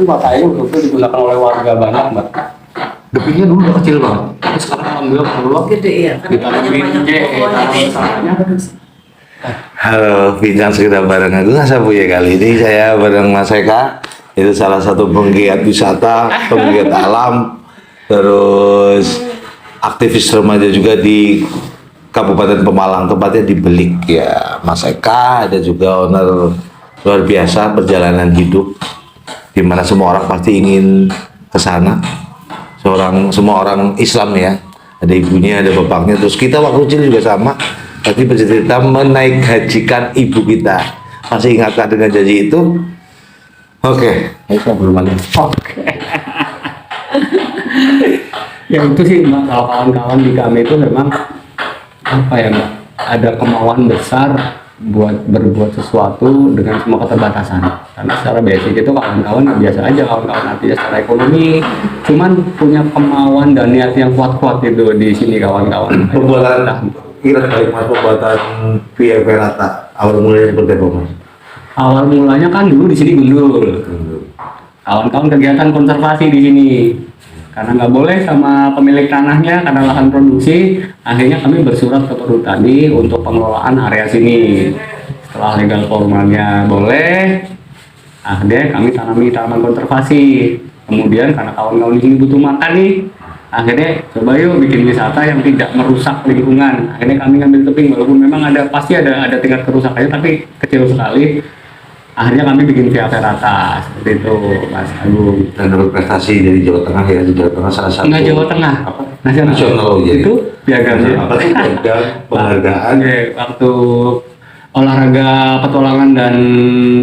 makanya itu digunakan oleh warga banyak, Mbak. Depinya dulu udah kecil banget, tapi sekarang alhamdulillah peluang gede ya, kan banyak pohon. Halo, bincang sekedar bareng aku Sabu ya. Kali ini saya bareng Mas Eka, itu salah satu penggiat wisata, penggiat alam, terus aktivis remaja juga di Kabupaten Pemalang, tepatnya di Belik ya. Mas Eka ada juga owner luar biasa perjalanan hidup, dimana semua orang pasti ingin ke sana. Semua orang Islam ya, ada ibunya, ada bapaknya. Terus kita waktu kecil juga sama. Tadi bercerita menaik hajikan ibu kita. Masih ingatkan dengan janji itu? Oke. Saya belum ada. Oke. Ya itu sih, Mbak, kalau kawan-kawan di kami itu memang apa ya, Mbak, ada kemauan besar buat berbuat sesuatu dengan semua keterbatasan. Karena secara basic itu kawan-kawan biasa aja, kawan-kawan artinya secara ekonomi, cuman punya kemauan dan niat yang kuat-kuat itu di sini kawan-kawan. Pembuatan kira baik Mas, pembuatan via Ferata awal mulanya seperti apa Mas? Awal mulanya kan dulu di sini gundul. Kawan-kawan kegiatan konservasi di sini. Karena nggak boleh sama pemilik tanahnya karena lahan produksi, akhirnya kami bersurat ke Perhutani untuk pengelolaan area sini. Setelah legal formalnya boleh, akhirnya kami tanami tanaman konservasi. Kemudian karena kawan-kawan di sini butuh makan nih, akhirnya coba yuk bikin wisata yang tidak merusak lingkungan. Akhirnya kami ngambil tebing, walaupun memang pasti ada tingkat kerusakannya, tapi kecil sekali. Akhirnya kami bikin via Ferata seperti itu, Mas Agung. Dan berprestasi dari Jawa Tengah ya, di Jawa Tengah salah satu. Enggak Jawa Tengah, Apa? nasional. Ya. Itu piagam ya. Apa sih piagam penghargaan? Waktu olahraga petualangan dan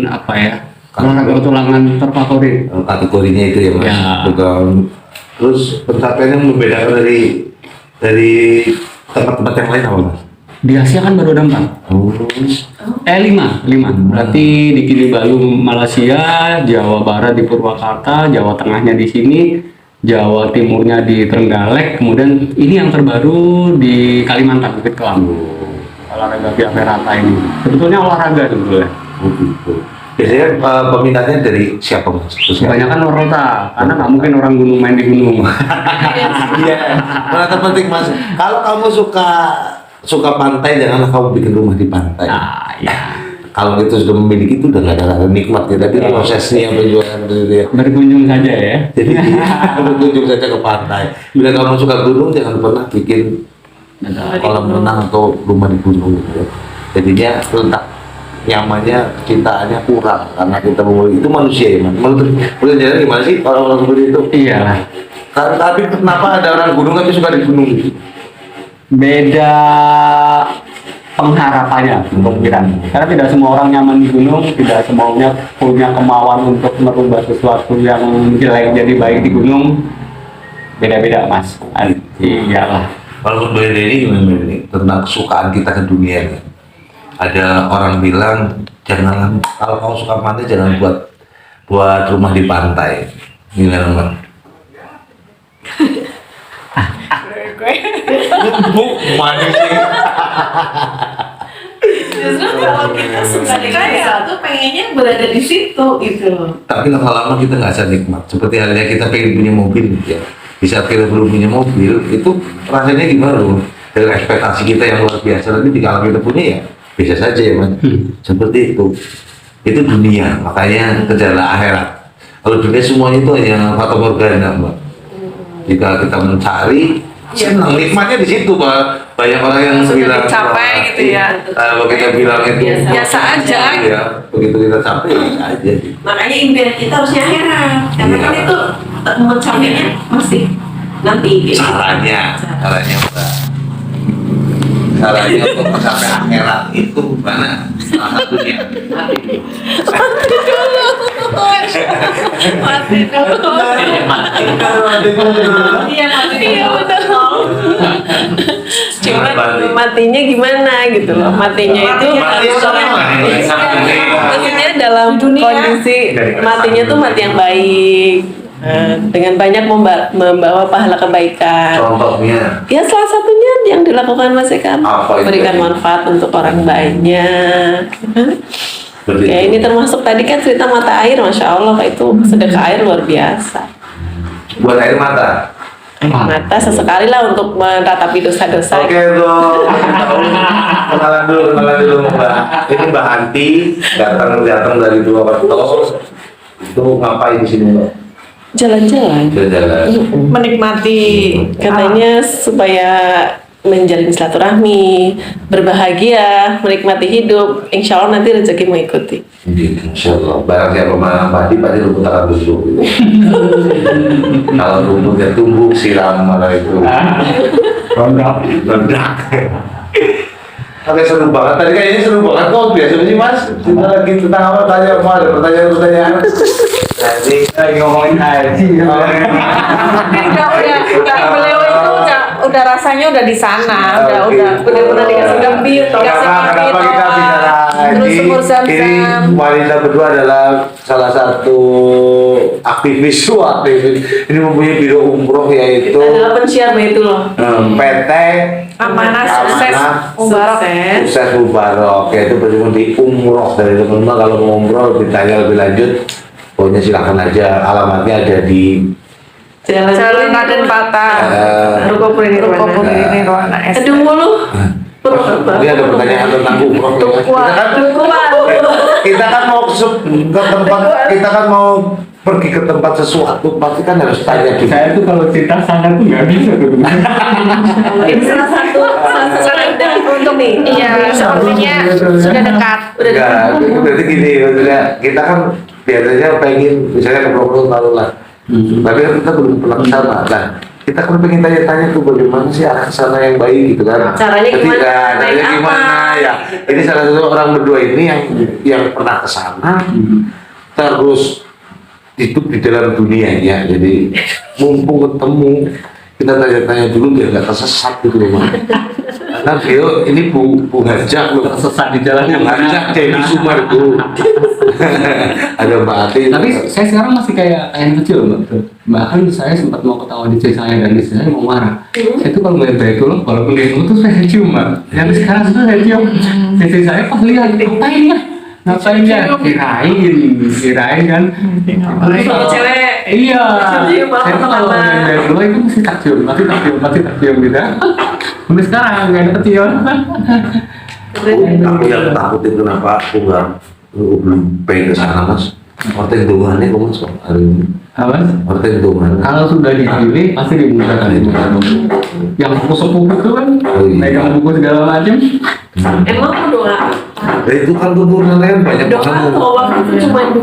apa ya? Olahraga petualangan terfavorit. Kategorinya itu ya Mas. Ya. Bukan. Terus pencapaian yang membedakan dari tempat-tempat yang lain apa Mas? Di Asia kan baru ada 4. Oh. 5. Berarti di Kinabalu Malaysia, Jawa Barat di Purwakarta, Jawa Tengahnya di sini, Jawa Timurnya di Trenggalek, kemudian ini yang terbaru di Kalimantan, Bukit Kelam. Olahraga via Ferata ini. Sebetulnya olahraga sebetulnya. Oh gitu. Biasanya peminatnya dari siapa Mas? Kebanyakan orang kota, karena nggak mungkin orang gunung main di gunung. Iya. Mana terpenting Mas? Kalau kamu suka pantai, janganlah kamu bikin rumah di pantai. Nah, ya. Kalau itu sudah memiliki itu udah nggak ada nikmat ya. Tapi prosesnya yang penjualan itu ya. Berkunjung saja ya. Jadi berkunjung saja ke pantai. Bila kamu suka gunung, jangan pernah bikin kolam renang atau rumah di gunung gitu ya. Jadinya letak nyamannya, kecintaannya kurang karena kita memiliki itu manusia ya Mas. Menurut jadi gimana sih kalau orang seperti itu? Iya. Tapi kenapa ada orang gunung tapi suka di gunung? Beda pengharapannya kemungkinan, karena tidak semua orang nyaman di gunung, tidak semuanya punya kemauan untuk merubah sesuatu yang jelek jadi baik di gunung. Beda-beda Mas. Iyalah. Kalau menurut ini gimana ini tentang kesukaan kita ke dunia ya? Ada orang bilang janganlah, kalau kamu suka pantai jangan buat rumah di pantai. Gimana Mbak? Bu, mana sih? Justru kalau kita suka dengan sesuatu, pengennya berada di situ gitu. Tapi lama-lama kita nggak bisa nikmat. Seperti halnya kita pengen punya mobil ya. Di saat kita belum punya mobil, itu rasanya gimana loh? Dengan ekspektasi kita yang luar biasa, nanti kalau kita punya ya bisa saja ya Mas. Seperti itu. Itu dunia, makanya kejarlah akhirat. Kalau dunia semuanya itu hanya fata morgana Mbak. Jika kita mencari, senang nikmatnya di situ Mbak. Banyak orang yang bilang capek gitu ya. Kalau kita bilang itu Biasa aja. ya, begitu kita capek ya aja. Makanya impian kita harusnya akhirat. Karena Iya. kan itu mencapainya masih nanti. Gitu. Caranya Mbak. Caranya untuk mencapai akhirat itu mana? Salah satunya. Mati dulu. Iya mati dulu. Cuman matinya gimana gitu loh. Matinya itu maksudnya dalam kondisi matinya tuh mati yang baik. Dengan banyak membawa pahala kebaikan. Contohnya? Ya salah satunya yang dilakukan Mas Eka, Apa itu? memberikan manfaat untuk orang banyak. Ya ini termasuk tadi kan cerita mata air, masya Allah itu sedekah air luar biasa. Buat air mata. Air mata sesekali lah untuk meratapi dosa-dosa. Oke tuh, kenalan dulu Mbak. Ini Mbak Hanti datang dari Purwokerto. Itu ngapain di sini Mbak? Jalan-jalan. Jalan-jalan. Menikmati Katanya supaya menjalin silaturahmi, berbahagia, menikmati hidup. Insya Allah nanti rezeki mengikuti. Insya Allah. Barang siapa menanam padi rumput akan tumbuh. Kalau rumputnya tumbuh, siram malah itu. Rondak. Oke, seru banget. Tadi kayaknya seru banget kok. Biasanya sih Mas, kita lagi tentang apa? Tanya apa? Ada pertanyaan-pertanyaan. Tadi lagi ngomongin haji. udah beliau itu udah rasanya udah di sana, udah benar-benar dikasih gembir, dikasih Kenapa kita bicara terus sumur ini zam-zam. wanita berdua adalah salah satu aktivis. Ini mempunyai biro umroh yaitu Adalah pensiar itu loh. PT Amanah sukses Mubarak. Sukses Mubarak, yaitu berjumpa di umroh. Dari teman-teman kalau mau umroh ditanya lebih lanjut, pokoknya silahkan aja, alamatnya ada di Jalan Raden Patah, Ruko Puri Nirwana S. Aduh mulu. Ini ada pertanyaan tentang umroh. Kita kan mau ke tempat, kita kan mau pergi ke tempat sesuatu, pasti kan harus tanya dulu. Saya tuh kalau cerita sana tuh nggak bisa tuh. Ini salah satu untuk nih. Iya, sepertinya sudah dekat. Enggak, berarti gini, maksudnya kita kan biasanya pengen, misalnya ke Purwokerto lalu lah. Tapi kan kita belum pernah ke sana. Nah, kita kan pengen tanya-tanya tuh bagaimana sih arah ke sana yang baik gitu kan. Caranya gimana? Caranya Naik apa? gimana ya. Ini salah satu orang berdua ini yang pernah ke sana. Terus itu di dalam dunianya. Jadi mumpung ketemu kita tanya-tanya dulu biar nggak tersesat gitu loh Mas. Karena beliau ini Bu Hajak loh. Tersesat di jalan yang mana? Hajak Dewi Sumargo. Ada Mbak Ati. Tapi saya sekarang masih kayak yang kecil Mbak. Bahkan saya sempat mau ketawa di istri saya dan istri saya mau marah. Saya tuh kalau ngeliat Baitullah, walaupun dia itu saya cium Mbak. Yang sekarang tuh saya cium. Istri saya pas lihat ngapain ya? Ngapain ya? Kirain kan. Kalau cewek Iya. cium Saya tuh kalau ngeliat Baitullah itu mesti tak cium gitu. Sampai sekarang nggak ada kecium. Aku yang takutin kenapa aku belum pengen ke sana Mas. Orteng dungannya kok Mas hari ini. Apa? Orteng dungan. Kalau sudah dipilih pasti dimudahkan itu. Yang sepuh itu kan, megang buku segala macam. emang mau doa. Itu kan turunan kan banyak Doa banget. atau waktu itu cuma 2.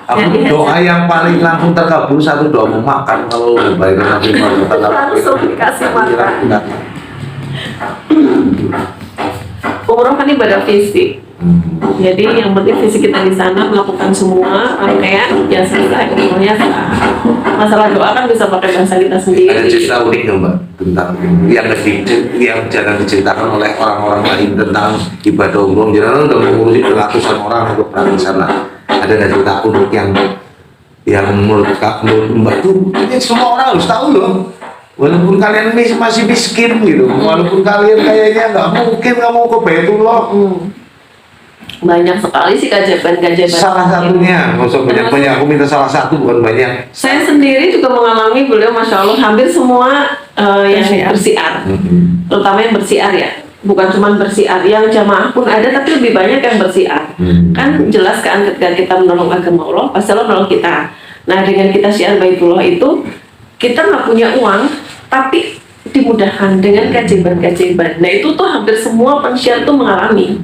Aku doa yang paling langsung terkabul satu doa mau makan kalau baik nanti Langsung dikasih makan. Umroh kan ibadah fisik. Jadi yang penting fisik kita di sana melakukan semua rangkaian ya selesai umrohnya sah. Masalah doa kan bisa pakai bahasa kita Ada sendiri. cerita unik nggak Mbak tentang yang jangan diceritakan oleh orang-orang lain tentang ibadah umroh. Jangan udah mengurusi ratusan orang untuk berangkat ke sana. Ada nggak cerita unik yang menurut Mbak tuh ini semua orang harus tahu loh. Walaupun kalian masih miskin gitu, walaupun kalian kayaknya nggak mungkin kamu ke Baitullah. Banyak sekali sih kajian-kajian. Salah satunya, maksudnya banyak. Aku minta salah satu bukan banyak. Saya sendiri juga mengalami beliau masya Allah hampir semua yang bersiar, terutama yang bersiar ya. Bukan cuma bersiar, yang jamaah pun ada tapi lebih banyak yang bersiar. Kan jelas kan ketika kita menolong agama Allah, pasti Allah menolong kita. Nah dengan kita syiar Baitullah itu kita nggak punya uang, tapi dimudahkan dengan keajaiban-keajaiban. Nah itu tuh hampir semua pensiar tuh mengalami.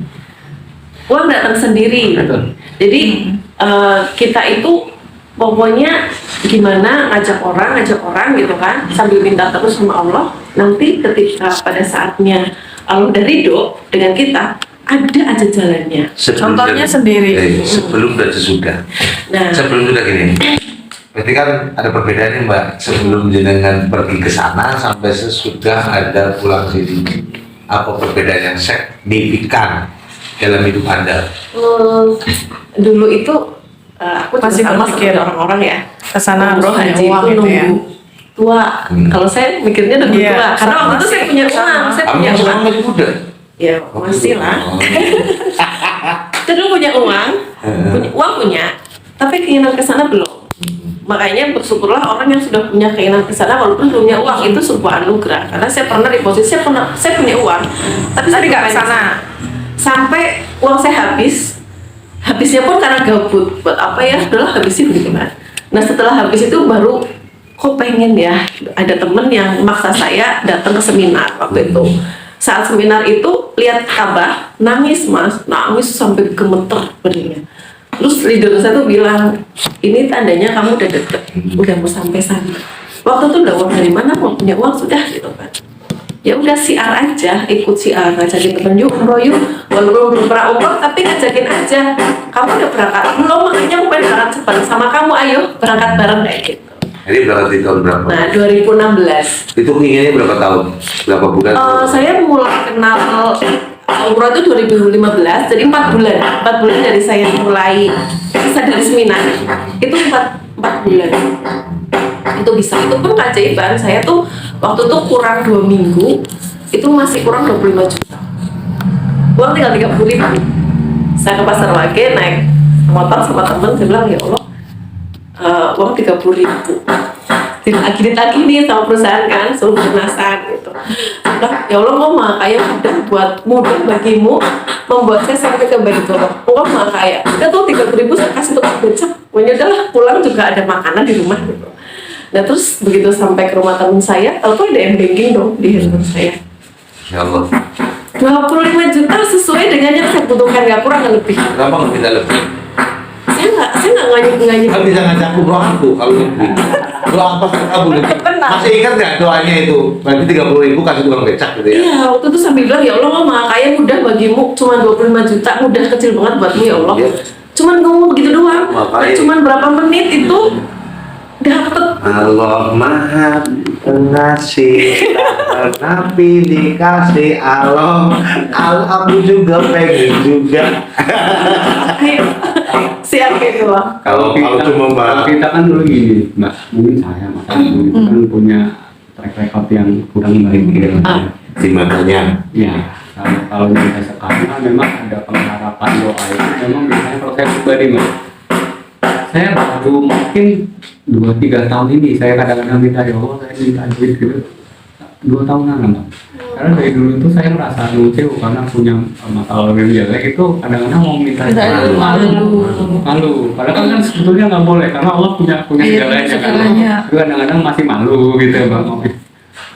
Uang datang sendiri. Betul. Jadi kita itu pokoknya gimana ngajak orang gitu kan, sambil minta terus sama Allah. Nanti ketika pada saatnya Allah udah ridho dengan kita, ada aja jalannya. Contohnya sendiri. Sebelum dan sesudah. Nah, Sebelum sudah gini. Berarti kan ada perbedaan nih Mbak. Sebelum jenengan pergi ke sana sampai sesudah ada pulang sini. Apa perbedaan yang signifikan dalam hidup Anda? dulu itu aku Masih juga sama berpikir seperti orang-orang ya. kesana Umroh harus punya haji uang itu gitu ya. nunggu tua. Kalau saya mikirnya nunggu Iya, tua, karena waktu itu sama saya sih. punya uang, saya Kamu punya uang. sekarang masih muda? Ya masih lah. Oh. Saya dulu punya uang, Uang punya, tapi keinginan ke sana belum. Makanya bersyukurlah orang yang sudah punya keinginan ke sana walaupun belum punya uang, itu sebuah anugerah. Karena saya pernah di posisi saya punya uang, tapi saya nggak ke sana. Sampai uang saya habisnya pun karena gabut. Buat apa ya? Udahlah habisin gitu kan. Nah setelah habis itu baru kok pengen ya, ada temen yang maksa saya datang ke seminar waktu itu. Saat seminar itu lihat Ka'bah, nangis sampai gemeter berinya. Terus leader saya tuh bilang, ini tandanya kamu udah deket, udah mau sampai sana. Waktu itu udah uang dari mana, mau punya uang sudah gitu kan. Ya udah siar aja, ikut siar, ngajakin temen yuk, umroh yuk. Walaupun belum pernah umroh, tapi ngajakin aja. Kamu udah berangkat belum? Makanya aku pengen berangkat bareng sama kamu, ayo berangkat bareng kayak gitu. Jadi berangkat di tahun berapa? Nah 2016. Itu keinginannya berapa tahun? Berapa bulan? Saya mulai kenal umroh itu 2015, jadi 4 bulan. 4 bulan dari saya mulai sadar seminar, itu 4 bulan. Itu bisa, itu pun keajaiban. Saya tuh waktu itu kurang 2 minggu, itu masih kurang 25 juta. Uang tinggal 30.000. Saya ke pasar lagi naik motor sama temen, saya bilang ya Allah, uang 30.000. Ditagih nih sama perusahaan kan, suruh pelunasan gitu. Udah, ya Allah, mau kayak udah buat mudah bagimu, membuat saya sampai ke Baitul. Allah mah kayak, udah tuh 30.000 saya kasih tukang becak. Udahlah, pulang juga ada makanan di rumah gitu. Nah terus begitu sampai ke rumah teman saya, tahu ada M-Banking dong di handphone saya. Ya Allah. 25 juta sesuai dengan yang saya butuhkan, nggak kurang nggak lebih. Kenapa nggak minta lebih? Saya nggak nganyut. Kan bisa ngajak umroh aku kalau lebih. Doa apa kamu lebih? Benar. Masih ingat nggak doanya itu? Berarti 30.000 kasih tukang becak gitu ya? Iya, waktu itu sambil bilang, ya Allah, mama kaya mudah bagimu, cuma 25 juta, mudah kecil banget buatmu ya Allah. Iya. Cuman ngomong begitu doang. Makanya. Cuman berapa menit itu dapet. Allah Maha Pengasih, tapi dikasih Allah. Aku juga pengen juga. Ayo, siap gitu loh. Kalau cuma kalau bahas kita kan dulu gini, Mbak, mungkin saya Mas Agung itu kan punya track record yang kurang baik gitu. di matanya, Ya, kalau kita sekarang kan memang ada pengharapan doa itu memang biasanya kalau saya pribadi Mbak, saya baru mungkin 2-3 tahun ini saya kadang-kadang minta ya Allah saya minta duit gitu 2 tahunan Mbak. Karena dari dulu itu saya merasa lucu karena punya masalah yang jelek itu kadang-kadang mau minta malu. Padahal kan sebetulnya nggak boleh karena Allah punya segalanya kan. Tapi kadang-kadang masih malu gitu ya Bang.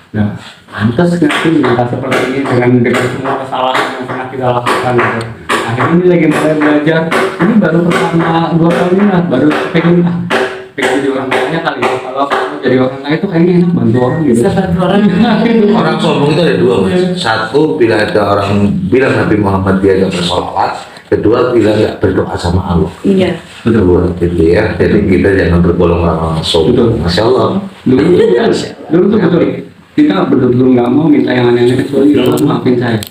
Nah, pantas nggak sih minta seperti ini dengan semua kesalahan yang pernah kita lakukan gitu. Akhirnya ini lagi mulai belajar. Ini baru pertama 2 tahun ini lah, baru pengen jadi orang kaya kali ya. Kalau jadi orang kaya itu kayaknya enak bantu orang gitu. Bantu orang. orang sombong itu ada dua, Mas. Satu, bila ada orang bilang Nabi Muhammad dia nggak bersolawat. Kedua, bila nggak berdoa sama Allah. Iya. Betul, gitu ya. Jadi kita jangan tergolong orang sombong. Betul. Masya Allah. Dulu tuh betul. Kita betul-betul nggak mau minta yang aneh-aneh kecuali Allah maafin saya.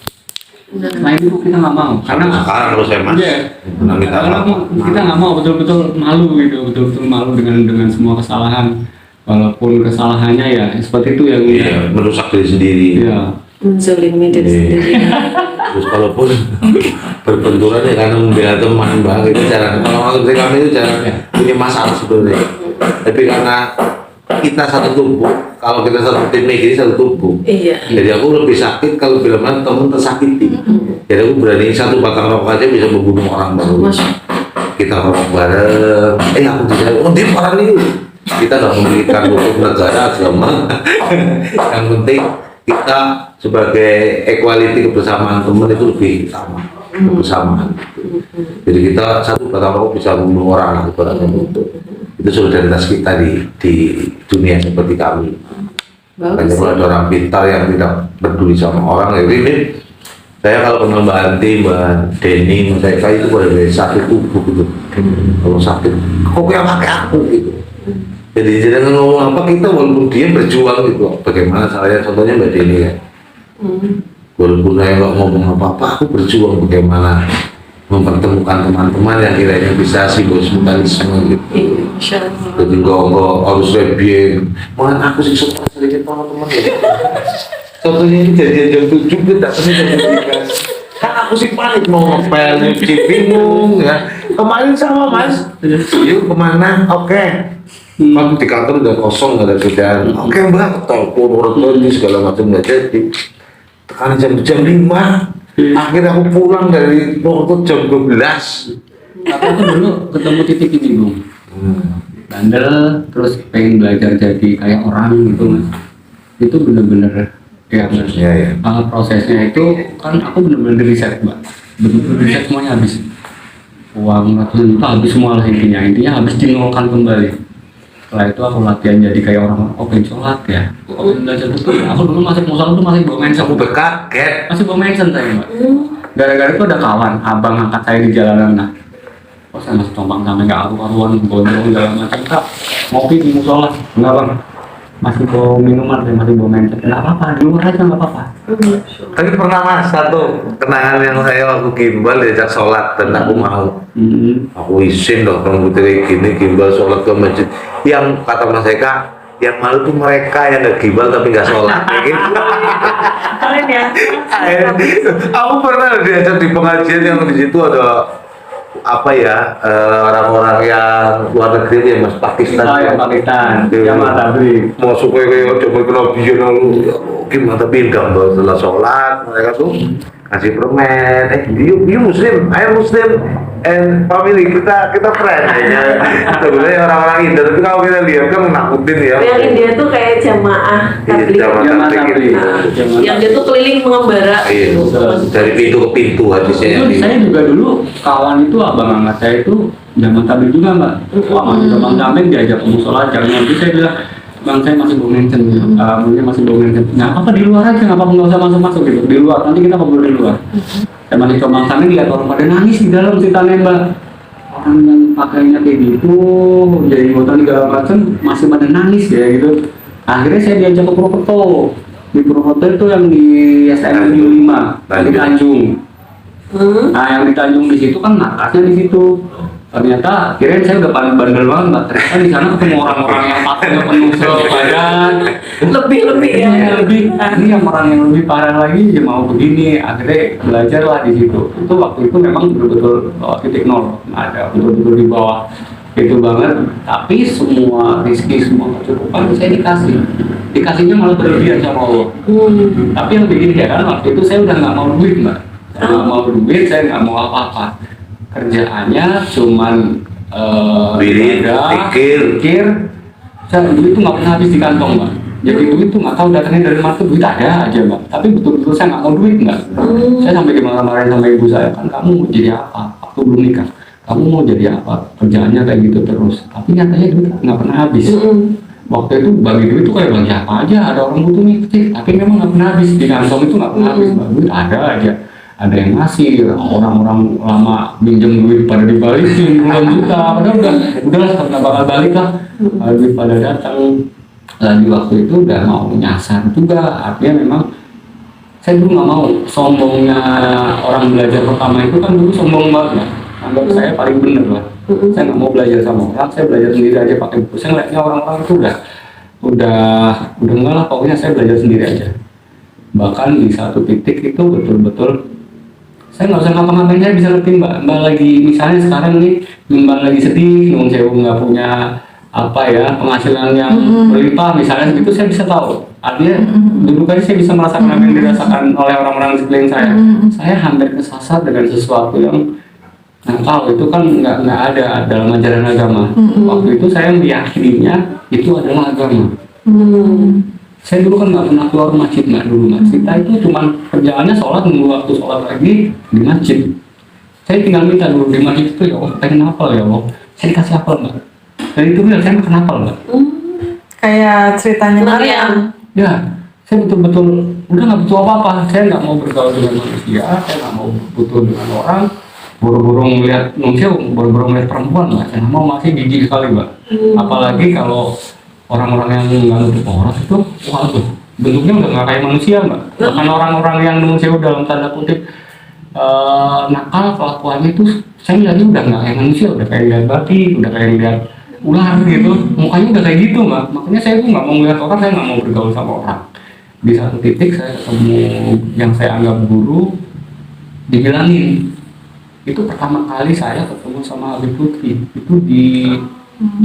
Nah itu kita nggak mau karena Sekarang kalau saya Mas, pernah minta karena maaf. kita nggak mau betul-betul malu gitu, betul-betul malu dengan semua kesalahan, walaupun kesalahannya ya seperti itu yang Iya, merusak diri sendiri. ya Menzolimi diri sendiri. Terus kalaupun berbenturan ya karena membela teman bang itu cara kalau seperti kami itu cara punya masalah sebenarnya. Tapi karena kita satu tubuh, kalau kita satu tim ini satu tubuh. Iya. Jadi aku lebih sakit kalau bila mana teman tersakiti. Jadi aku berani satu batang rokok aja bisa membunuh orang baru. Kita rokok bareng. Aku tidak. Oh dia orang ini. Kita nggak memiliki hukum negara agama. Yang penting kita sebagai equality kebersamaan teman itu lebih utama. Kebersamaan. Jadi kita satu batang rokok bisa membunuh orang ibaratnya itu solidaritas kita di dunia seperti kami. Hanya kalau ada orang pintar yang tidak peduli sama orang, ya ini saya kalau kenal Mbak Anti, Mbak Denny, mereka itu pada sakit tubuh gitu. Kalau sakit, kok yang pakai aku gitu. Jadi jangan ngomong apa kita walaupun dia berjuang gitu. Bagaimana saya contohnya Mbak Denny ya. Walaupun saya nggak ngomong apa-apa, aku berjuang bagaimana mempertemukan teman-teman yang kiranya bisa simbiosis mutualisme gitu. Jadi nggak harus rebien. Malah aku sih suka sedikit teman-teman ya. Contohnya ini jadian jam 7 kita datangnya jam 3. Kan aku sih panik mau ngepel, nyuci bingung ya. Kemarin sama Mas, yuk kemana? Oke. Kan di kantor udah kosong, nggak ada kerjaan. Oke Mbak, telepon orang ini segala macam nggak jadi. Tekan jam 5. Akhirnya aku pulang dari Purwokerto jam 12. Aku tuh dulu ketemu titik ini Bung. Bandel, terus pengen belajar jadi kayak orang gitu Mas. Itu bener-bener ya Mas. Iya. Prosesnya itu kan aku bener-bener riset Mbak. Bener-bener riset semuanya habis. Uang ratusan juta habis semua lah intinya habis dinolkan kembali. Setelah itu aku latihan jadi kayak orang pengen sholat ya. Aku belajar betul. Aku dulu masuk musola tuh masih bawa mention. Aku kaget. Masih bawa mention saya Mbak. Gara-gara itu ada kawan, abang angkat saya di jalanan nah. Oh saya masih tombang sampai nggak karuan, gondrong segala macam. Kak, ngopi di musola. Enggak bang. Masih bawa minuman, saya masih bawa mention. Enggak apa-apa, di luar aja nggak apa-apa. Tapi pernah Mas satu kenangan yang saya waktu gimbal diajak sholat dan aku mau. Aku izin loh kalau kayak gini gimbal sholat ke masjid. Yang kata Mas Eka, yang malu tuh mereka yang nggak gimbal tapi nggak sholat. Kayak gitu. Kalian ya. Aku pernah diajak di pengajian yang di situ ada apa ya orang-orang yang luar negeri ya Mas, Pakistan. Oh ya Pakistan, jamaah tabligh. Mau supaya kayak coba kena biar lalu gimana tapi gambar setelah sholat mereka tuh kasih permen. You Muslim, I Muslim, and family kita friend. Sebenarnya orang-orang India tapi kalau kita lihat kan menakutin ya. Yang India tuh kayak jamaah tabligh. Jamaah tabligh. Yang dia tuh keliling mengembara. Iya, dari pintu ke pintu habisnya. Itu saya juga dulu kawan itu abang angkat saya itu jamaah tabligh juga Mbak. Masih teman tabligh diajak ke musola jangan nanti saya bilang bang saya masih bawa mention, mungkin masih bawa mention. Nggak apa-apa di luar aja, nggak apa-apa nggak usah masuk gitu di luar. Nanti kita ngobrol di luar. Saya masih coba sana lihat orang pada nangis di dalam ceritanya Mbak. Orang yang pakainya kayak gitu, jadi botol segala macam masih pada nangis ya gitu. Akhirnya saya diajak ke Purwokerto. Di Purwokerto itu yang di STM 75 di Tanjung. Nah yang di Tanjung di situ kan nakasnya di situ. Ternyata kirain saya udah paling bandel banget Mbak. Ternyata di sana ketemu orang-orang yang pakainya penuh sebadan. Lebih ya. Lebih. Ini yang orang yang lebih parah lagi dia mau begini. Akhirnya belajar lah di situ. Itu waktu itu memang betul-betul titik nol. Ada betul-betul di bawah itu banget. Tapi semua rezeki, semua kecukupan saya dikasihnya malah berlebihan sama Allah. Tapi yang bikin heran waktu itu saya udah nggak mau duit Mbak. Saya nggak mau duit, saya nggak mau apa-apa. Kerjaannya cuman pikir, saya duit itu nggak pernah habis di kantong Mbak. Jadi duit itu nggak tahu datangnya dari mana, duit ada aja Mbak. Tapi betul-betul saya nggak mau duit Mbak. Saya sampai dimarahin sama ibu saya kan, kamu mau jadi apa? Waktu belum nikah, kamu mau jadi apa? Kerjaannya kayak gitu terus. Tapi nyatanya duit nggak pernah habis. Waktu itu bagi duit itu kayak bagi apa aja, ada orang butuh nih kecil, tapi memang nggak pernah habis di kantong itu nggak pernah habis Mbak. Duit ada aja. Ada yang ngasih, orang-orang lama minjem duit pada dibalikin puluhan juta, padahal udahlah nggak bakal balik lah, duit pada datang. Di waktu itu udah mau nyasar juga, artinya memang saya dulu nggak mau sombongnya orang belajar pertama itu kan dulu sombong banget ya, anggap saya paling bener lah, saya nggak mau belajar sama orang, saya belajar sendiri aja pakai buku. Saya ngeliatnya orang-orang itu udah enggak lah, pokoknya saya belajar sendiri aja. Bahkan di satu titik itu betul-betul saya nggak usah ngapa-ngapain, saya bisa ngerti mbak lagi misalnya sekarang nih mbak lagi sedih, nung saya nggak punya apa ya penghasilan yang berlimpah misalnya segitu, saya bisa tahu artinya dulu kan saya bisa merasakan apa yang dirasakan oleh orang-orang di sekeliling saya. Saya hampir kesasar dengan sesuatu yang nakal, itu kan nggak ada dalam ajaran agama. Waktu itu saya meyakininya itu adalah agama. Saya dulu kan nggak pernah keluar masjid nggak dulu mas. Kita itu cuma kerjaannya sholat, nunggu waktu sholat lagi di masjid. Saya tinggal minta dulu di masjid itu, ya Allah pengen hafal ya Allah, saya dikasih hafal mbak. Dan itu real, saya makan hafal mbak. Kayak ceritanya Maryam. Ya, saya betul-betul udah nggak butuh apa-apa. Saya nggak mau bergaul dengan manusia, saya nggak mau butuh dengan orang. Buru-buru ngeliat nungsiu, buru-buru ngeliat perempuan mbak. Saya nggak mau, masih gigi sekali mbak. Apalagi kalau orang-orang yang nggak nutup aurat itu, waduh, bentuknya udah nggak kayak manusia mbak. Bahkan orang-orang yang nungsiu dalam tanda kutip nakal kelakuannya itu, saya lihatnya udah nggak kayak manusia, udah kayak lihat babi, udah kayak lihat ular gitu, mukanya udah kayak gitu mbak. Makanya saya tuh nggak mau ngeliat orang, saya nggak mau bergaul sama orang. Di satu titik saya ketemu yang saya anggap guru, dibilangin. Itu pertama kali saya ketemu sama Habib Lutfi itu di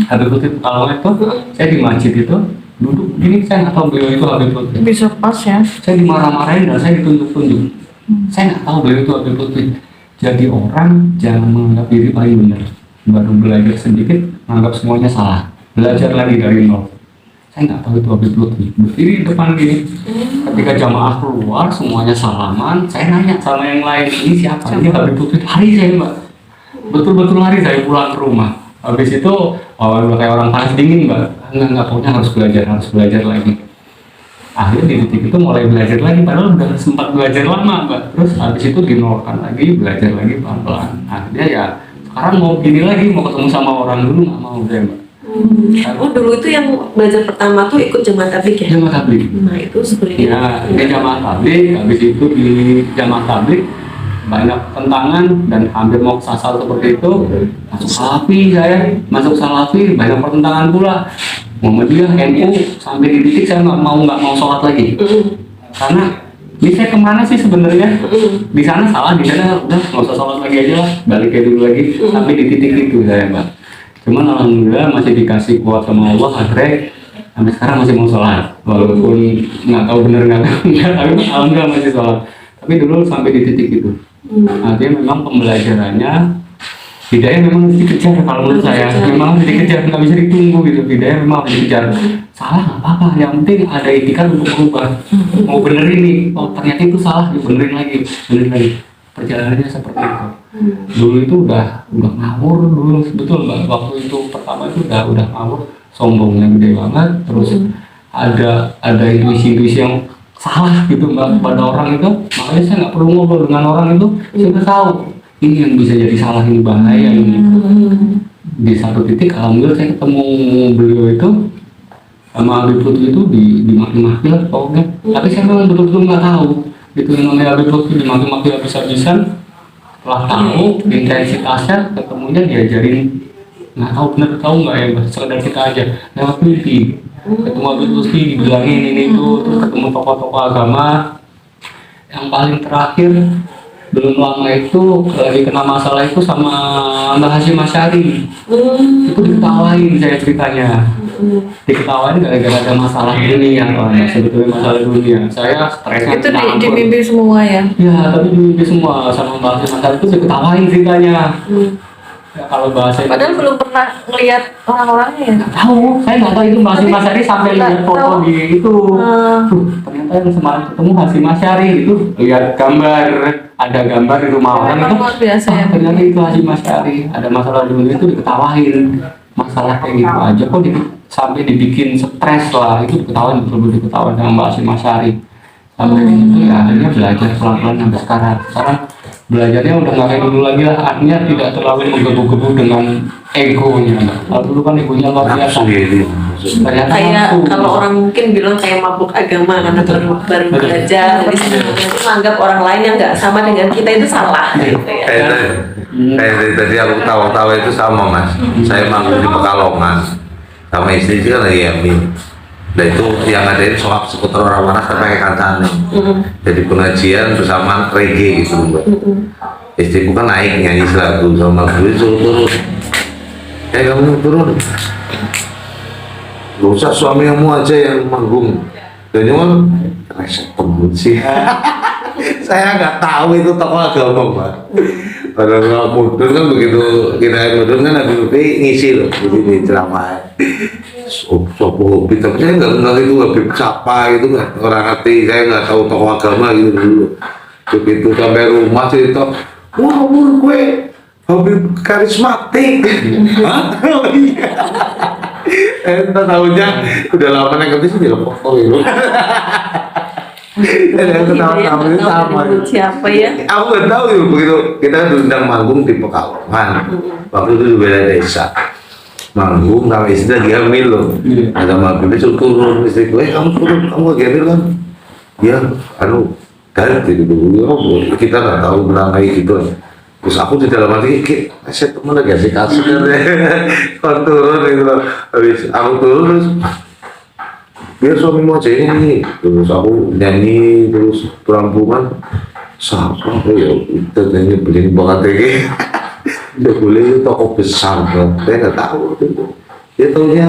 Habib Lutfi Pekalongan itu, saya di masjid itu duduk gini, saya nggak tahu beliau itu Habib Lutfi. Bisa pas ya. Saya dimarah-marahin dan saya ditunjuk-tunjuk. Saya nggak tahu beliau itu Habib Lutfi. Jadi orang jangan menganggap diri paling benar. Baru belajar sedikit, menganggap semuanya salah. Belajar lagi dari nol. Saya nggak tahu itu Habib Lutfi. Berdiri di depan gini. Ketika jamaah keluar, semuanya salaman. Saya nanya sama yang lain, ini siapa? Ini Habib Lutfi. Lari saya, Mbak. Betul-betul lari saya pulang ke rumah. Habis itu, udah kayak orang panas dingin, Mbak. Nggak, pokoknya harus belajar lagi. Akhirnya di titik itu mulai belajar lagi, padahal udah sempat belajar lama, Mbak. Terus habis itu dinolkan lagi, belajar lagi pelan-pelan. Akhirnya ya sekarang mau gini lagi, mau ketemu sama orang dulu nggak mau deh, Mbak. Oh dulu itu yang belajar pertama tuh ikut jamaah tabligh ya? Jamaah tabligh. Nah itu sebenarnya. Ya, di jamaah tabligh, habis itu di jamaah tabligh banyak tentangan dan hampir mau kesasar seperti itu. Masuk salafi, banyak pertentangan pula. Muhammadiyah, NU, sampai di titik saya nggak mau sholat lagi. Karena ini saya kemana sih sebenarnya? Di sana salah, di sana udah nggak usah sholat lagi aja lah, balik kayak dulu lagi. Sampai di titik itu saya, Mbak. Cuman alhamdulillah masih dikasih kuat sama Allah, akhirnya sampai sekarang masih mau sholat. Walaupun nggak tahu bener nggak tahu enggak, tapi alhamdulillah masih sholat. Tapi dulu sampai di titik itu. Artinya memang pembelajarannya hidayah memang harus dikejar, kalau menurut saya memang harus dikejar, nggak bisa ditunggu gitu. Hidayah memang harus dikejar. Salah nggak apa-apa, yang penting ada ikhtiar untuk berubah. Mau benerin nih, oh ternyata itu salah, benerin lagi. Perjalanannya seperti itu. Dulu itu udah ngawur dulu, betul Mbak. Waktu itu pertama itu udah ngawur, sombongnya gede banget. Terus ada intuisi yang salah gitu Mbak pada orang itu. Makanya saya nggak perlu ngobrol dengan orang itu, saya udah tahu ini yang bisa jadi salah, ini bahaya ini. Di satu titik alhamdulillah saya ketemu beliau itu sama Habib Lutfi itu dimaki-maki lah pokoknya. Tapi saya memang betul-betul nggak tahu itu yang namanya Habib Lutfi dimaki-maki habis-habisan. Setelah tahu intensitasnya, ketemunya diajarin, nggak tahu nggak ya Mbak, sekedar kita aja lewat mimpi. Ketemu Habib Lutfi dibilangin ini itu, terus ketemu tokoh-tokoh agama. Yang paling terakhir belum lama itu lagi kena masalah itu sama Mbak Hasyim Asy'ari. Itu diketawain saya ceritanya. Diketawain gara-gara ada masalah dunia, sebetulnya masalah dunia. Saya stresnya itu di mimpi semua ya? Ya, tapi di mimpi semua sama Mbak Hasyim Asy'ari itu diketawain ceritanya. Ya, kalau bahasa Padahal belum pernah ngelihat orang-orangnya ya? nggak tahu, saya nggak tahu itu Mbak Hasyim Asy'ari sampai lihat foto di itu. Ternyata yang semalam ketemu Hasyim Asy'ari itu lihat gambar, ada gambar di rumah orang itu. Luar biasa ya. Ternyata itu Hasyim Asy'ari, ada masalah dulu itu diketawain. Masalah kayak gitu aja kok sampai dibikin stres lah, itu diketawain, betul-betul diketawain sama Mbak Hasyim Asy'ari. Sampai di situ ya akhirnya belajar pelan-pelan sampai sekarang. Sekarang belajarnya udah nggak kayak dulu lagi lah, artinya tidak terlalu menggebu-gebu dengan egonya. Kalau dulu kan egonya luar biasa. Ternyata Kayak nafsu. kalau orang mungkin bilang kayak mabuk agama karena baru belajar, jadi sebenarnya itu menganggap orang lain yang nggak sama dengan kita itu salah gitu ya. Kayak tadi aku tawa-tawa itu sama Mas. Saya manggung di Pekalongan sama istri juga lagi yamin. Nah itu yang ada itu soal seputar orang waras tapi pakai kancane. Jadi pengajian bersama reggae gitu Mbak. Istriku kan naik nyanyi selagu sama gue suruh turun. Kamu turun. Gak usah suamimu aja yang manggung. Dan cuman resep temen sih. Saya nggak tahu itu tokoh agama Pak. Padahal kalau mundur kan begitu kita mundur kan Habib Lutfi ngisi loh begini ceramah. Sopo hobi tapi saya nggak kenal itu Habib siapa itu nggak orang ngerti, saya nggak tahu tokoh agama gitu dulu. Begitu sampai rumah cerita, wah umur gue Habib karismatik. Hah? Oh iya. Entah tahunya udah lama ngerti sih dia foto itu. Dan ketawa-tawa itu sama. Siapa ya? Aku nggak tahu itu begitu kita diundang manggung di Pekalongan. Waktu itu di bela desa. Manggung sama istri lagi hamil loh. Ada manggung itu turun istriku, kamu turun, kamu lagi hamil kan? Ya, ganti gitu. Ya, kita nggak tahu berangkai gitu. Terus aku di dalam hati, saya temen lagi asik kasih kan ya. Turun gitu loh. Habis aku turun terus biar suamimu aja ini. Terus aku nyanyi terus perampungan siapa ya itu ini beli banget ini udah boleh itu toko besar bro, saya nggak tahu itu dia tahunya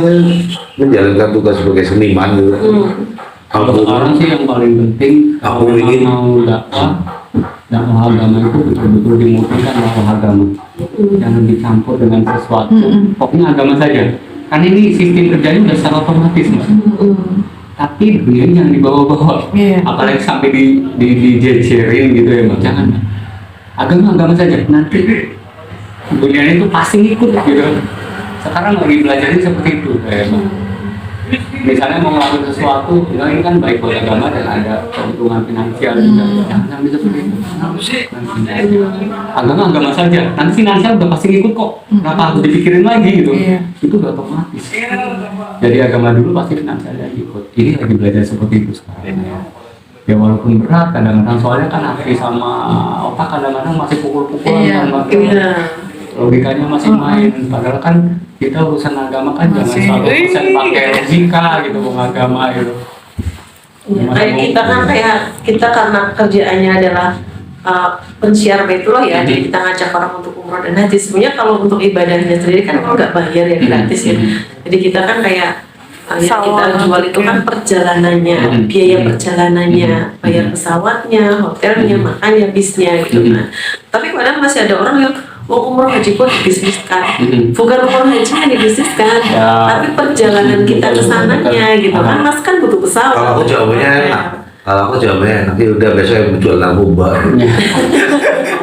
menjalankan tugas sebagai seniman gitu. Kalau sekarang sih yang paling penting Aku kalau ingin- memang mau dakwah agama itu betul-betul dimurnikan dakwah agama. Jangan dicampur dengan sesuatu. Pokoknya agama saja. Kan ini sistem kerjanya udah secara otomatis, Mbak. Tapi dunia jangan dibawa-bawa. Iya. Apalagi sampai dijejerin gitu ya, Mbak. Jangan. Agama saja. Nanti dunia itu pasti ngikut gitu. Sekarang lagi belajarnya seperti itu, kayak Mbak. Misalnya mau ngelakuin sesuatu, ya ini kan baik buat agama dan ada keuntungan finansial juga. Jangan sampai seperti itu. Agama saja. Nanti finansial udah pasti ngikut kok. Kenapa harus dipikirin lagi gitu? Iya. Itu udah otomatis. Jadi agama dulu pasti finansialnya ikut. Ini lagi belajar seperti itu sekarang. Ya walaupun berat kadang-kadang soalnya kan hati sama otak kadang-kadang masih pukul-pukulan. Iya. Mbak. Iya. Logikanya masih main, padahal kan kita urusan agama kan jangan Masih. 100% pakai logika gitu mau agama gitu. Ya, kayak kita kan kayak kita karena kerjaannya adalah pensiar Baitullah ya, jadi kita ngajak orang untuk umroh dan haji. Sebenarnya kalau untuk ibadahnya sendiri kan memang nggak bayar ya, gratis ya. Jadi kita kan kayak yang kita jual itu kan perjalanannya, biaya perjalanannya, bayar pesawatnya, hotelnya, makannya, bisnya gitu kan. Tapi kadang masih ada orang yang umroh haji pun dibisniskan, bukan umroh haji yang dibisniskan, Ya. tapi perjalanan kita ke sananya gitu kan. Mas kan butuh pesawat. Kalau aku jawabannya enak, nanti udah besok yang jual narkoba.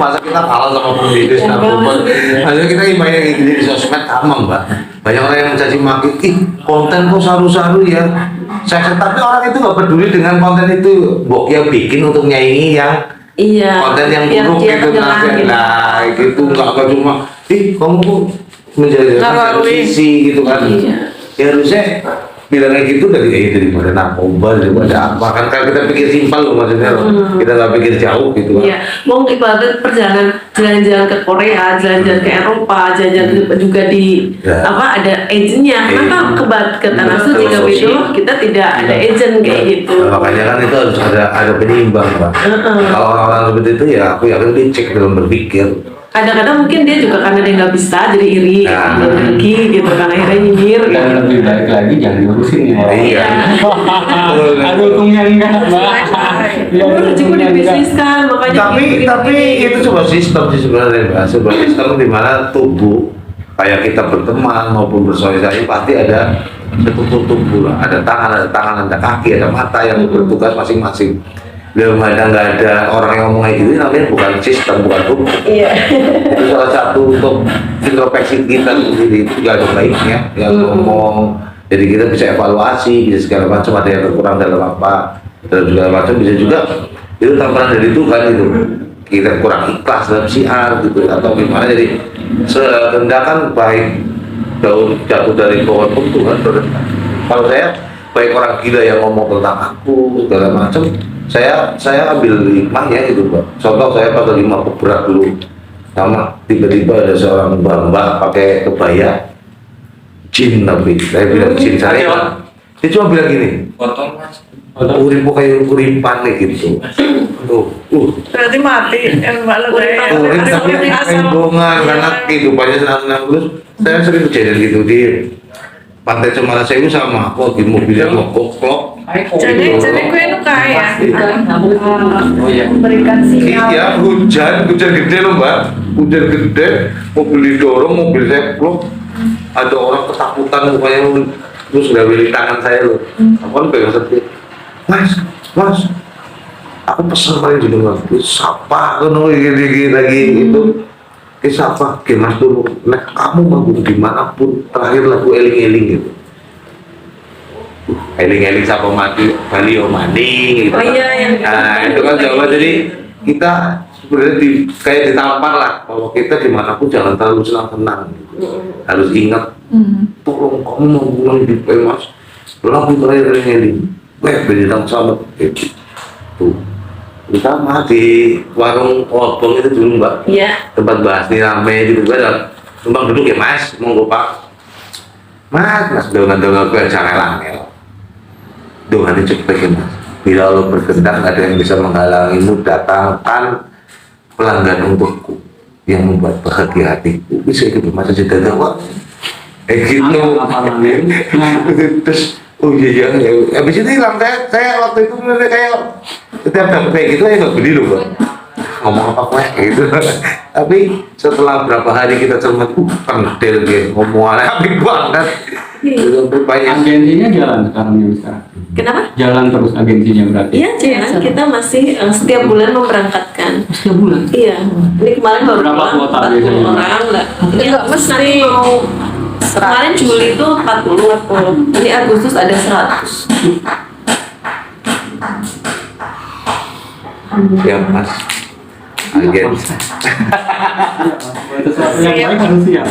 Masa kita kalah sama pembisnis narkoba? Maksudnya kita imannya kayak gini di sosmed sama mbak. Banyak orang yang mencaci maki, ih konten kok saru-saru ya. Tapi orang itu nggak peduli dengan konten itu. Bokia bikin untuk nyaingi yang Iya. konten yang biar buruk dia gitu terkenal gitu. nah gitu nggak cuma kamu kok menjadi Narkoba. sisi gitu kan Iya. ya harusnya bilang kayak gitu daripada narkoba daripada apa kan kalau kita pikir simpel loh maksudnya loh kita nggak pikir jauh gitu kan Iya, mau ibarat perjalanan jalan-jalan ke Korea, jalan-jalan ke Eropa, jalan-jalan juga di Ya. ada agentnya. Kenapa ke Tanah Suci ke Baitullah kita tidak ada agent kayak gitu? Nah, makanya kan itu harus ada penyimbang pak kalau orang-orang seperti itu ya aku yakin dicek dalam berpikir Kadang-kadang mungkin dia juga karena dia nggak bisa jadi iri, Nah. dia lagi gitu kan akhirnya nyinyir. Dan lebih baik lagi jangan diurusin ya. iya Ada untungnya enggak, Mbak. Ya, Umroh haji pun untungnya enggak. dibisniskan, makanya tapi itu sebuah sistem sih sebenarnya Mbak. Sebuah sistem di mana tubuh kayak kita berteman maupun bersosialisasi pasti ada struktur tubuh lah. Ada tangan, ada kaki, ada mata yang bertugas masing-masing. Belum nggak ada orang yang ngomong kayak gitu namanya bukan sistem, bukan tubuh. Iya. Itu salah satu untuk introspeksi kita sendiri itu juga ada baiknya yang ngomong. Jadi kita bisa evaluasi, bisa segala macam ada yang kurang dalam apa dan segala macam bisa juga itu tamparan dari Tuhan itu kita kurang ikhlas dalam siar gitu atau gimana jadi serendakan baik daun jatuh dari pohon pun Tuhan berendah. Kalau saya baik orang gila yang ngomong tentang aku segala macam saya ambil hikmahnya gitu Pak. Contoh saya pas lagi mabuk berat dulu sama tiba-tiba ada seorang mbak pakai kebaya jin tapi saya bilang jin saya dia cuma bilang gini urip kayak uripan nih gitu tuh Berarti mati. Mbak lo urip tapi embongan karena kehidupannya senang-senang terus saya sering kejadian gitu di Pantai Cemara Sewu sama aku di mobilnya mogok Jadi gue nu kaya Oh iya. memberikan sinyal. iya hujan gede loh mbak hujan gede mobil didorong mobil saya plok ada orang ketakutan mukanya terus ngawili tangan saya loh aku kan pegang setir mas aku pesen paling dulu mas siapa kan gini lagi itu siapa mas dulu nah kamu mau dimanapun terakhir lagu eling-eling gitu eling-eling siapa mati Bali maning gitu Oh iya, yang nah itu kan Jawa jadi kita sebenarnya kayak ditampar lah bahwa kita dimanapun jangan terlalu senang-senang gitu. Harus ingat tolong kamu mau pulang di mas lagu terakhir eling-eling beda sama gitu tuh utama di warung Obong itu dulu mbak Iya. tempat bahas nih rame gitu gue ada numpang duduk ya mas monggo pak mas dongan gue jangan langel dongan itu cepet ya mas bila Allah berkehendak nggak ada yang bisa menghalangimu, datangkan pelanggan untukku yang membuat bahagia hatiku. Bisa itu masa cerita Jawa gitu. Terus oh iya habis itu hilang. Saya waktu itu mulai kayak setiap dapat kayak gitu ya nggak beli loh Bang. Ngomong apa gitu. Tapi setelah berapa hari kita cermat, pendel dia ngomong apik banget. Banyak. Agensinya jalan sekarang. Kenapa? Jalan terus agensinya berarti. Iya, jalan. Kita masih setiap bulan memberangkatkan. Setiap bulan. Iya. Ini kemarin baru Berapa pulang kuota 40 biasanya? orang lah. Ini Enggak, mesti nanti mau kemarin Juli itu 40. Ini Agustus ada 100. Ya Mas. Agen. Sesuatu yang baik harus siap.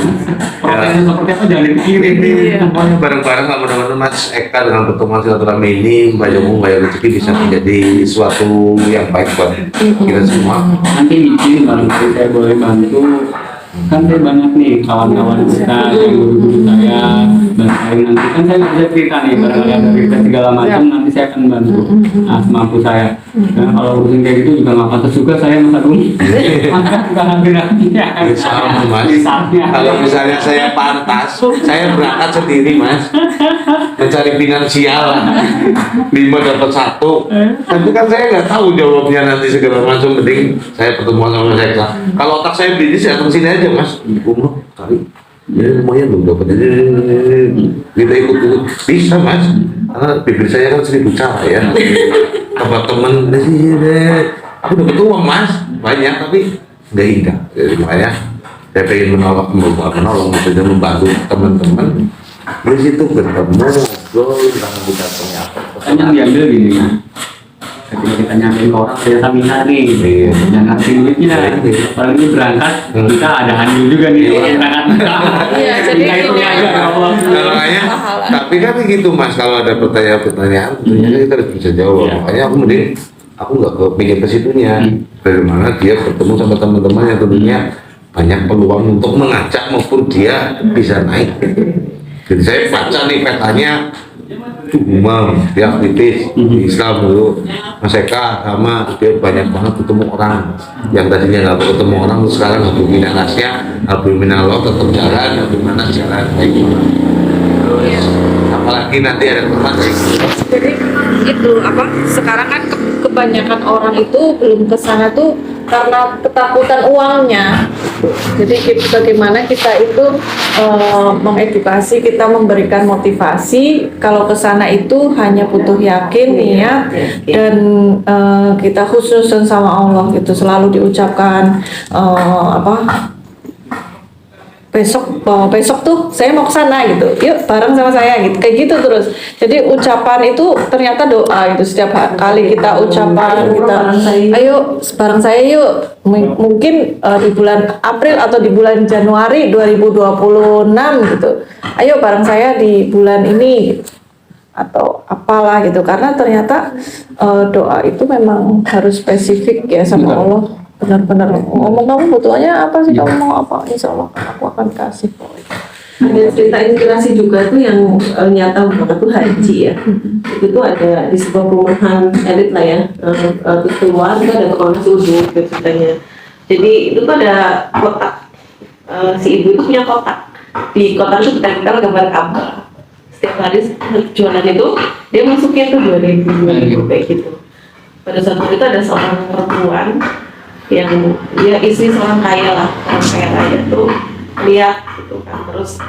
Prosesnya seperti apa jangan dipikirin. Semuanya bareng-bareng lah mudah-mudahan Mas Eka dengan pertemuan silaturahmi ini Mbak Jomu Mbak rezeki bisa menjadi suatu yang baik buat kita semua. Nanti bikin barangkali saya boleh bantu. Kan saya banyak nih kawan-kawan kita yang guru-guru saya dan lain nanti kan saya nggak bisa cerita nih barangkali ada cerita segala macam nanti saya akan bantu semampu saya. Karena kalau urusin kayak gitu juga nggak pantas juga saya Mas Agung. Maka juga nantinya. Sama Mas. Misalnya. Kalau misalnya saya pantas, saya berangkat sendiri Mas, mencari finansial 5 dapat 1. Tapi kan saya nggak tahu jawabnya nanti segala macam. Penting saya pertemuan sama Mas Eka. Kalau otak saya bisnis saya datang sini aja Mas. Umroh kali. Ya lumayan belum dapat. Kita ikut bisa Mas. Karena bibir saya kan 1000 cara ya. Tempat teman aku dapat uang Mas banyak tapi nggak indah. Jadi makanya saya pengen menolong saja membantu teman-teman. Di situ bertemu ngobrol tentang kita punya apa. Kan yang diambil gini kan. Ketika kita nyampein ke orang saya saminar nih, yang ngasih duitnya. Orang ini berangkat, kita ada andil juga nih orang berangkat. Iya, jadi Kita itu aja ya Allah. Makanya, tapi kan gitu Mas, kalau ada pertanyaan-pertanyaan, tentunya kita harus bisa jawab. Iya. Makanya aku nggak kepikir ke situnya. Bagaimana dia bertemu sama teman-teman yang tentunya banyak peluang untuk mengajak maupun dia bisa naik. Jadi saya baca nih petanya. Umam, dia aktivis Islam dulu, Mas Eka sama dia banyak banget ketemu orang yang tadinya nggak ketemu orang, terus sekarang alhamdulillah nasnya, alhamdulillah lo tetap jalan, alhamdulillah jalan baik banget. Terus apalagi nanti ada tempat Jadi itu apa? Sekarang kan kebanyakan orang itu belum ke sana tuh karena ketakutan uangnya. Jadi bagaimana kita itu mengedukasi, kita memberikan motivasi kalau ke sana itu hanya butuh yakin, niat, dan kita khususin sama Allah gitu, selalu diucapkan besok tuh saya mau ke sana gitu, yuk bareng sama saya gitu, kayak gitu terus. Jadi ucapan itu ternyata doa itu setiap kali kita ucapan kita, ayo bareng saya yuk, mungkin di bulan April atau di bulan Januari 2026 gitu, ayo bareng saya di bulan ini gitu. Atau apalah gitu, karena ternyata doa itu memang harus spesifik ya sama Allah. Benar-benar ngomong kamu butuhnya apa sih, kamu mau apa, insya Allah aku akan kasih. Ada cerita inspirasi juga tuh yang nyata banget tuh haji ya. Itu tuh ada di sebuah perumahan elit lah ya. Terus keluar itu ada tukang nasi uduk gitu ceritanya. Jadi itu tuh ada kotak. Si ibu itu punya kotak. Di kotak itu kita gambar Ka'bah. Setiap hari jualan itu dia masukin tuh 2.000 kayak gitu. Pada saat itu ada seorang perempuan yang dia istri seorang kaya lah, orang kaya tuh lihat gitu kan, terus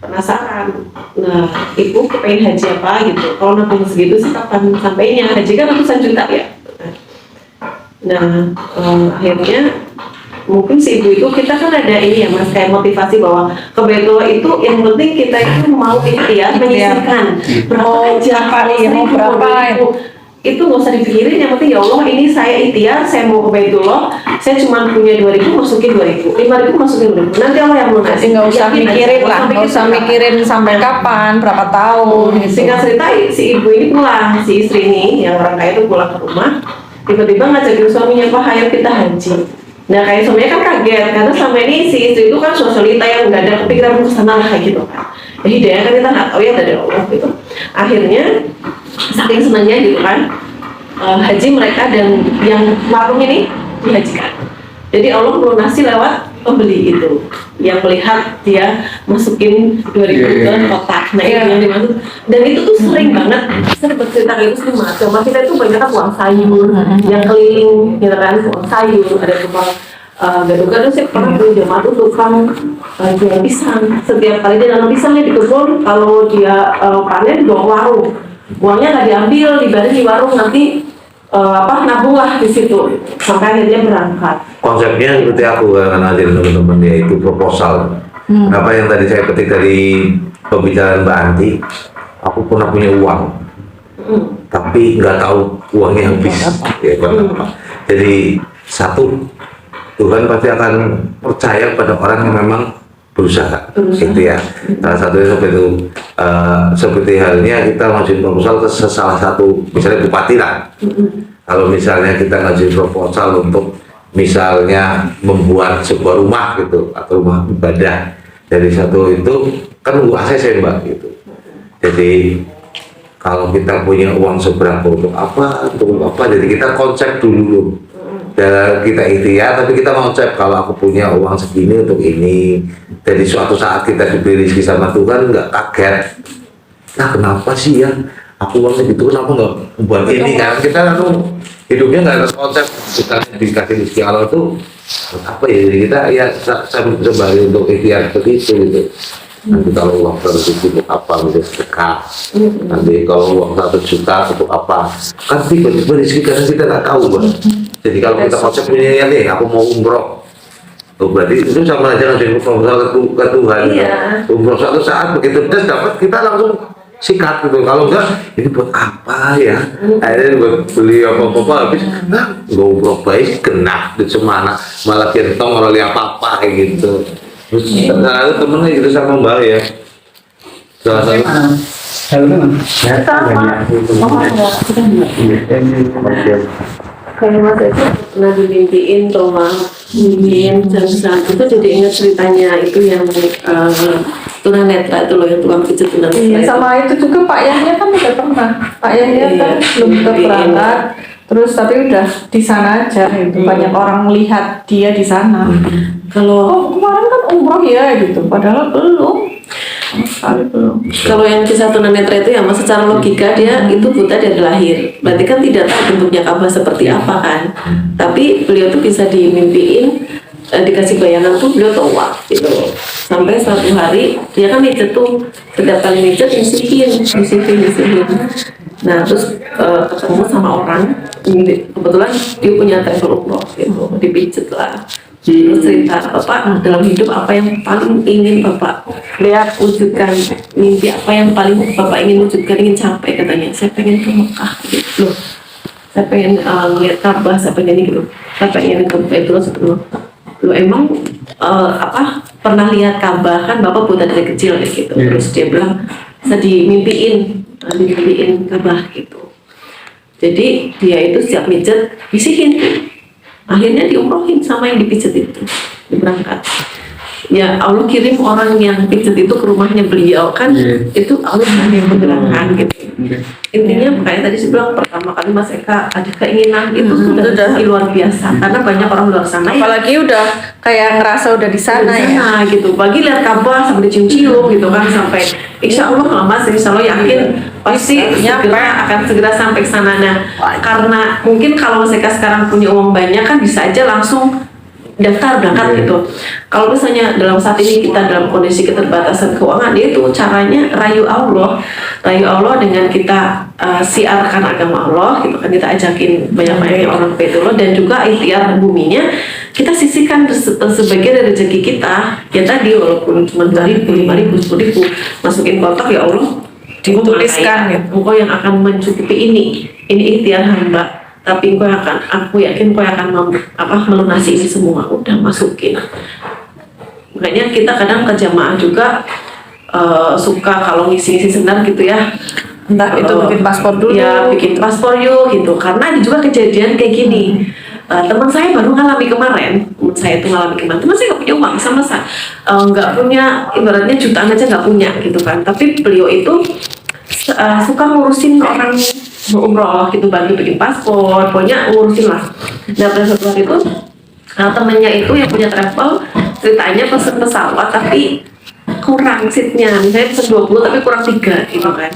penasaran. Nah, ibu kepengen haji apa gitu, kalau nabung segitu sih kapan sampainya, haji kan ratusan juta ya. Nah, akhirnya mungkin si ibu itu, kita kan ada ini ya Mas, kayak motivasi bahwa ke Baitullah itu yang penting kita itu mau ikhtiar menyisihkan berapa aja, mau berapa itu nggak usah dipikirin, yang penting ya Allah ini saya ikhtiar, saya mau ke Baitullah, saya cuma punya 2.000 masukin 2.000, 5.000 masukin 2.000, nanti Allah yang melunasi. Nggak usah mikirin lah, nggak usah mikirin sampai kapan, berapa tahun gitu. Singkat cerita si ibu ini pulang, si istri ini yang orang kaya itu pulang ke rumah, tiba-tiba ngajakin suaminya, Pak ayo kita haji. Nah kayak suaminya kan kaget, karena selama ini si istri itu kan sosialita yang nggak ada kepikiran ke sana lah gitu kan. Hidayah kan kita nggak tahu ya dari Allah gitu. Akhirnya saking senangnya gitu kan, haji mereka dan yang warung ini dihajikan. Jadi Allah melunasi lewat pembeli itu yang melihat dia masukin 2.000 ke kotak. Nah itu yang dimaksud. Dan itu tuh sering banget. Saya bercerita itu sering banget. Cuma kita itu banyak kan buang sayur yang keliling, gitu kan, buang sayur, ada tukang gado-gado. Saya pernah beli jamaah tuh tukang jual pisang. Setiap kali dia nanam pisangnya di kebun, kalau dia panen buang warung. Buangnya nggak diambil, dibaring di warung, nanti nabunglah di situ sampai akhirnya berangkat. Konsepnya seperti aku kan hadir teman-teman, dia itu proposal. Apa yang tadi saya petik dari pembicaraan Mbak Anti, aku pernah punya uang, tapi nggak tahu uangnya habis. Ya, kenapa? Jadi satu, Tuhan pasti akan percaya pada orang yang memang berusaha. Gitu ya. Salah satunya seperti itu. Seperti halnya kita ngajuin proposal ke salah satu, misalnya bupati lah. Kalau misalnya kita ngajuin proposal untuk misalnya membuat sebuah rumah gitu atau rumah ibadah, dari satu itu kan ACC Mbak gitu. Jadi kalau kita punya uang seberapa untuk apa, jadi kita konsep dulu. Dan kita ikhtiar, tapi kita konsep kalau aku punya uang segini untuk ini. Jadi suatu saat kita diberi rezeki sama Tuhan, nggak kaget. Nah kenapa sih ya? Aku uangnya gitu, kenapa nggak buat ini kan? Kita hidupnya nggak ada konsep. Kita dikasih rezeki Allah tuh apa ya? Jadi kita ya sembari untuk ikhtiar seperti itu gitu. Nanti kalau uang 100 ribu untuk apa, untuk sedekah. Nanti kalau uang 1 juta untuk apa, kan tiba-tiba rezeki karena kita nggak tahu Bang. Jadi kalau kita konsep punya nih, aku mau umroh, berarti itu sama aja ngajuin proposal ke Tuhan. Umroh suatu saat begitu kita dapat, kita langsung sikat gitu. Kalau enggak, ini buat apa ya? Akhirnya buat beli apa-apa habis, nah nggak umroh baik, kena di semana, malah kentong orang lihat apa kayak gitu. Terus ternyata temennya gitu sama Mbak ya. Salah satu. Kayak Mas itu pernah dimimpiin tuh Mas, mimpiin jam itu jadi ingat ceritanya itu yang tunanetra itu loh, yang tukang pijat tunanetra. Iya, sama itu juga Pak Yahya kan udah pernah. Pak Yahya kan belum berangkat, terus tapi udah di sana aja gitu. Banyak orang melihat dia di sana. Kalau kemarin kan umroh ya gitu, padahal belum. Sekali belum. Kalau yang kisah tunanetra itu ya Mas, secara logika dia itu buta dari lahir. Berarti kan tidak tahu bentuknya Ka'bah seperti apa kan. Tapi beliau tuh bisa dimimpiin, dikasih bayangan tuh beliau tuh wah gitu. Sampai suatu hari dia kan mijet tuh, setiap kali mijet misihin. Nah terus ketemu sama orang, kebetulan dia punya travel umroh gitu, dipijet lah. Terus cerita Bapak dalam hidup apa yang paling ingin Bapak lihat wujudkan, mimpi apa yang paling Bapak ingin wujudkan, ingin capai katanya. Saya pengen ke Mekah gitu loh, saya pengen lihat Ka'bah, saya pengen gitu, saya pengen ke Baitul Loh emang pernah lihat Ka'bah kan Bapak buta dari kecil gitu. Terus dia bilang saya dimimpiin Ka'bah gitu. Jadi dia itu setiap mijet bisikin. Akhirnya diumrohin sama yang dipijat itu, diberangkat. Ya Allah kirim orang yang pijat itu ke rumahnya beliau kan, itu Allah yang menggerakkan gitu. Intinya kayak tadi saya bilang pertama kali Mas Eka ada keinginan itu sudah luar biasa, karena banyak orang luar sana. Apalagi udah kayak ngerasa udah di sana ya. Gitu. Bagi lihat Ka'bah sampai dicium-cium gitu kan, sampai Insya Allah lah Mas, Insya Allah yakin pasti akan segera sampai ke sana. Nah, karena mungkin kalau Mas Eka sekarang punya uang banyak kan bisa aja langsung daftar berangkat gitu. Kalau misalnya dalam saat ini kita dalam kondisi keterbatasan keuangan, itu caranya rayu Allah dengan kita siarkan agama Allah gitu kan, kita ajakin banyak-banyak orang ke Baitullah, dan juga ikhtiar buminya kita sisihkan sebagian dari rezeki kita ya tadi, walaupun cuma 2.000, 5.000, 10.000 masukin kotak, ya Allah dituliskan gitu. Engkau yang akan mencukupi ini ikhtiar hamba, tapi aku yakin kau akan melunasi ini semua. Udah masukin. Makanya kita kadang ke jamaah juga suka kalau ngisi-ngisi senar gitu ya. Entah itu bikin paspor dulu. Ya bikin paspor yuk gitu. Karena ada juga kejadian kayak gini. Teman saya baru ngalami kemarin. Teman saya nggak punya uang sama saya. Nggak punya, ibaratnya jutaan aja nggak punya gitu kan. Tapi beliau itu suka ngurusin orang umroh gitu, bantu bikin paspor, pokoknya ngurusin lah. Nah pada suatu hari itu temennya itu yang punya travel ceritanya pesen pesawat tapi kurang seatnya, misalnya pesen 20 tapi kurang 3 gitu kan.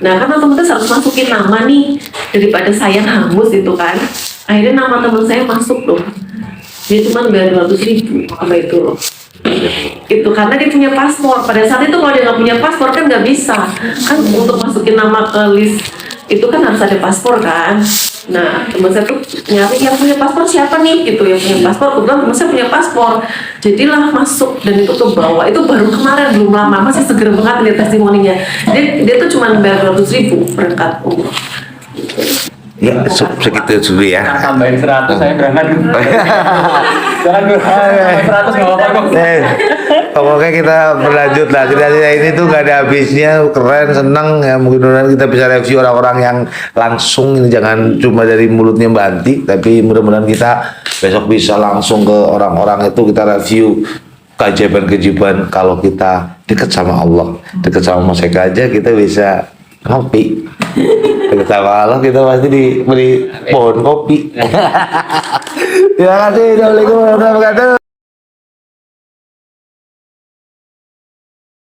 Nah kan otomatis harus masukin nama nih, daripada sayang hangus itu kan. Akhirnya nama teman saya masuk loh, dia cuma bayar 200.000 apa itu loh. Itu karena dia punya paspor. Pada saat itu kalau dia nggak punya paspor kan nggak bisa kan, untuk masukin nama ke list itu kan harus ada paspor kan. Nah teman saya tuh nyari yang punya paspor siapa nih gitu, yang punya paspor. Kebetulan teman saya punya paspor, jadilah masuk dan itu ke bawah. Itu baru kemarin, belum lama, masih seger banget lihat testimoninya. Dia tuh cuma bayar 200.000 berangkat umroh. Ya, segitu dulu ya. Nah, tambahin 100 saya berangkat. Jangan 100 nggak apa-apa kok. Pokoknya kita berlanjut lah. Cerita-cerita ini tuh gak ada habisnya, keren, seneng ya. Mudah-mudahan kita bisa review orang-orang yang langsung, ini jangan cuma dari mulutnya Mbak Anti, tapi mudah-mudahan kita besok bisa langsung ke orang-orang itu, kita review keajaiban-keajaiban. Kalau kita dekat sama Allah, dekat sama Mas Eka aja, kita bisa ngopi. Dekat sama Allah, kita pasti diberi pohon kopi. Terima kasih. Assalamualaikum warahmatullahi wabarakatuh.